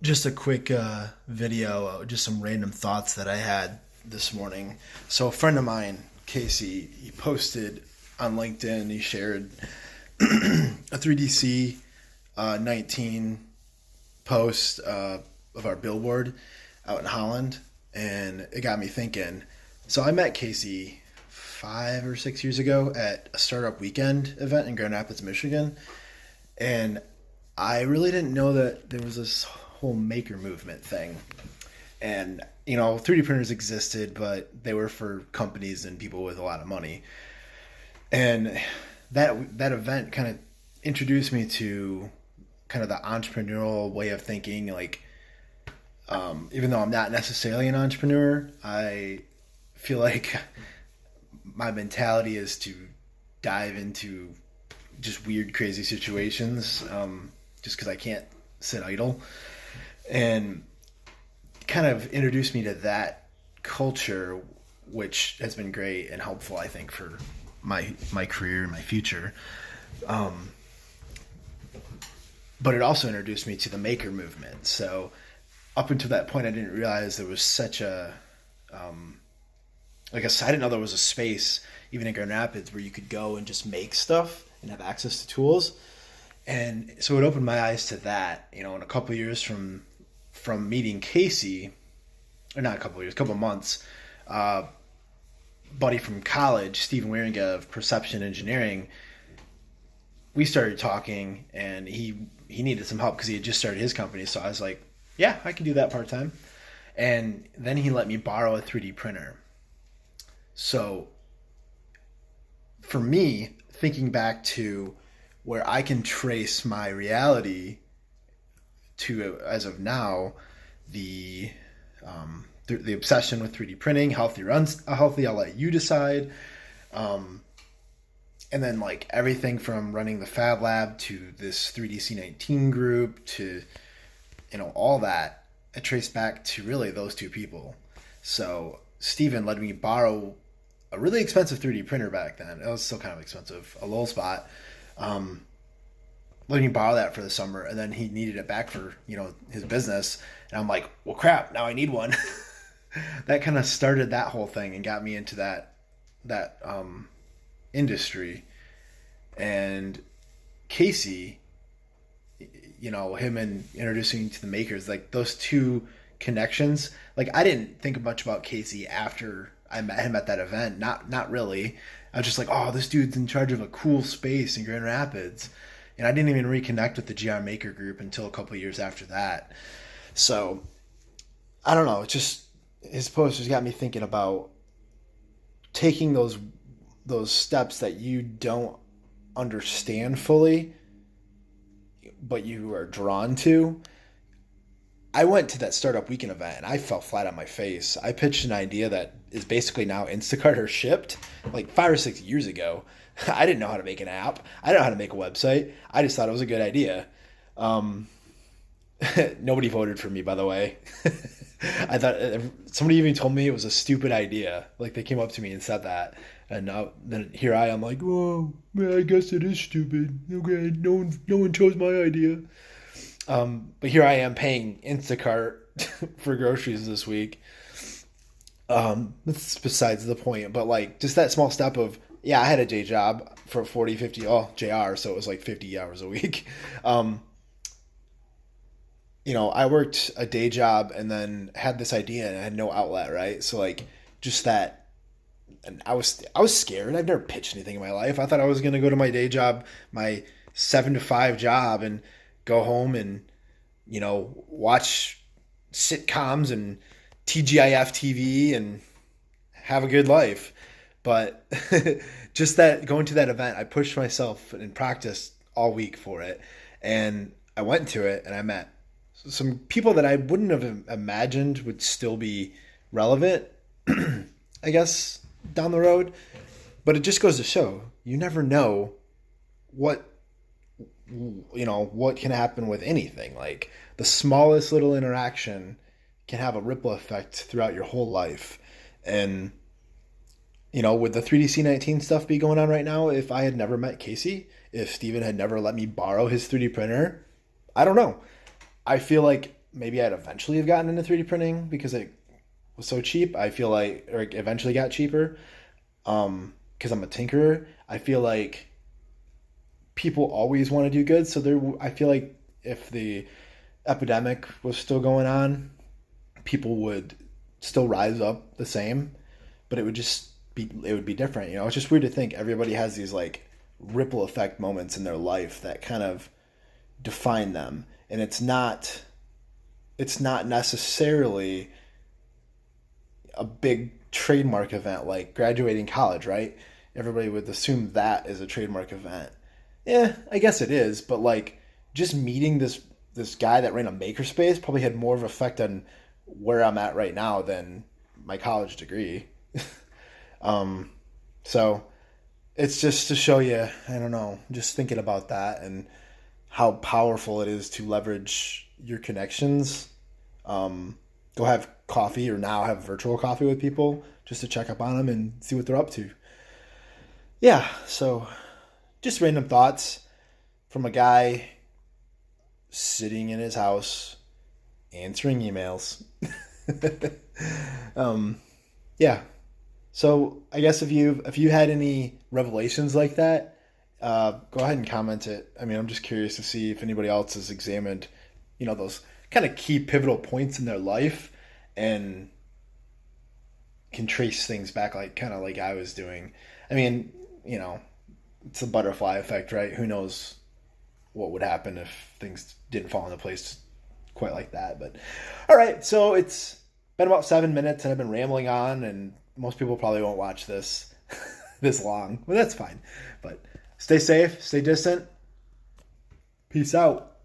Just a quick video, just some random thoughts that I had this morning. So, a friend of mine, Casey, he posted on LinkedIn, he shared a 3DC 19 post of our billboard out in Holland, and it got me thinking. So, I met Casey 5 or 6 years ago at a startup weekend event in Grand Rapids, Michigan, and I really didn't know that there was this whole maker movement thing. And 3D printers existed, but they were for companies and people with a lot of money. And that event kind of introduced me to kind of the entrepreneurial way of thinking. Like, even though I'm not necessarily an entrepreneur, I feel like my mentality is to dive into just weird, crazy situations, just because I can't sit idle. And kind of introduced me to that culture, which has been great and helpful, I think, for my career and my future. But it also introduced me to the maker movement. So up until that point, I didn't realize there was such a like I didn't know there was a space even in Grand Rapids where you could go and just make stuff and have access to tools. And so it opened my eyes to that. In a couple of years from meeting Casey, or not a couple of years, a couple of months, buddy from college, Stephen Wieringa of Perception Engineering, we started talking, and he needed some help because he had just started his company. So I was like, yeah, I can do that part time. And then he let me borrow a 3D printer. So for me, thinking back to where I can trace my reality to, as of now, the obsession with 3D printing, healthy or unhealthy, I'll let you decide. And then like everything from running the Fab Lab to this 3DC19 group to, all that, I trace back to really those two people. So Steven let me borrow a really expensive 3D printer back then. It was still kind of expensive, a little spot. Let me borrow that for the summer, and then he needed it back for his business, and I'm like, well, crap, now I need one. That kind of started that whole thing and got me into that industry. And Casey, him and introducing me to the makers, like those two connections. Like I didn't think much about Casey after I met him at that event. Not really. I was just like, oh, this dude's in charge of a cool space in Grand Rapids. And I didn't even reconnect with the GR Maker group until a couple of years after that. So, I don't know. It's just, his posters got me thinking about taking those steps that you don't understand fully, but you are drawn to. I went to that startup weekend event and I fell flat on my face. I pitched an idea that is basically now Instacart or Shipped like 5 or 6 years ago. I didn't know how to make an app. I didn't know how to make a website. I just thought it was a good idea. Nobody voted for me, by the way. I thought somebody even told me it was a stupid idea. Like they came up to me and said that. And now, then here I am like, oh, man, I guess it is stupid. Okay, no one chose my idea. But here I am paying Instacart for groceries this week. That's besides the point. But like just that small step of, yeah, I had a day job for 40, 50, JR, so it was like 50 hours a week. I worked a day job and then had this idea and I had no outlet, right? So like just that, and I was scared. I've never pitched anything in my life. I thought I was going to go to my day job, my 7 to 5 job, and go home and, watch sitcoms and TGIF TV and have a good life. But just that going to that event, I pushed myself and practiced all week for it. And I went to it and I met some people that I wouldn't have imagined would still be relevant, I guess, down the road. But it just goes to show you never know what can happen with anything. Like the smallest little interaction can have a ripple effect throughout your whole life. And would the 3DC19 stuff be going on right now if I had never met Casey? If Steven had never let me borrow his 3D printer? I don't know. I feel like maybe I'd eventually have gotten into 3D printing because it was so cheap. I feel like, or it eventually got cheaper. Because I'm a tinkerer. I feel like people always want to do good. So I feel like if the epidemic was still going on, people would still rise up the same, but it would be different. It's just weird to think everybody has these like ripple effect moments in their life that kind of define them, and it's not necessarily a big trademark event like graduating college, right? Everybody would assume that is a trademark event. Yeah, I guess it is, but like just meeting this guy that ran a makerspace probably had more of an effect on where I'm at right now than my college degree. So it's just to show you, I don't know, just thinking about that and how powerful it is to leverage your connections. Go have coffee or now have virtual coffee with people just to check up on them and see what they're up to. Yeah, so just random thoughts from a guy sitting in his house answering emails. Yeah. So I guess if you had any revelations like that, go ahead and comment it. I mean, I'm just curious to see if anybody else has examined, those kind of key pivotal points in their life and can trace things back kind of like I was doing. I mean, it's the butterfly effect, right? Who knows what would happen if things didn't fall into place quite like that. But all right, so it's been about 7 minutes and I've been rambling on, and most people probably won't watch this this long, but that's fine. But stay safe, stay distant. Peace out.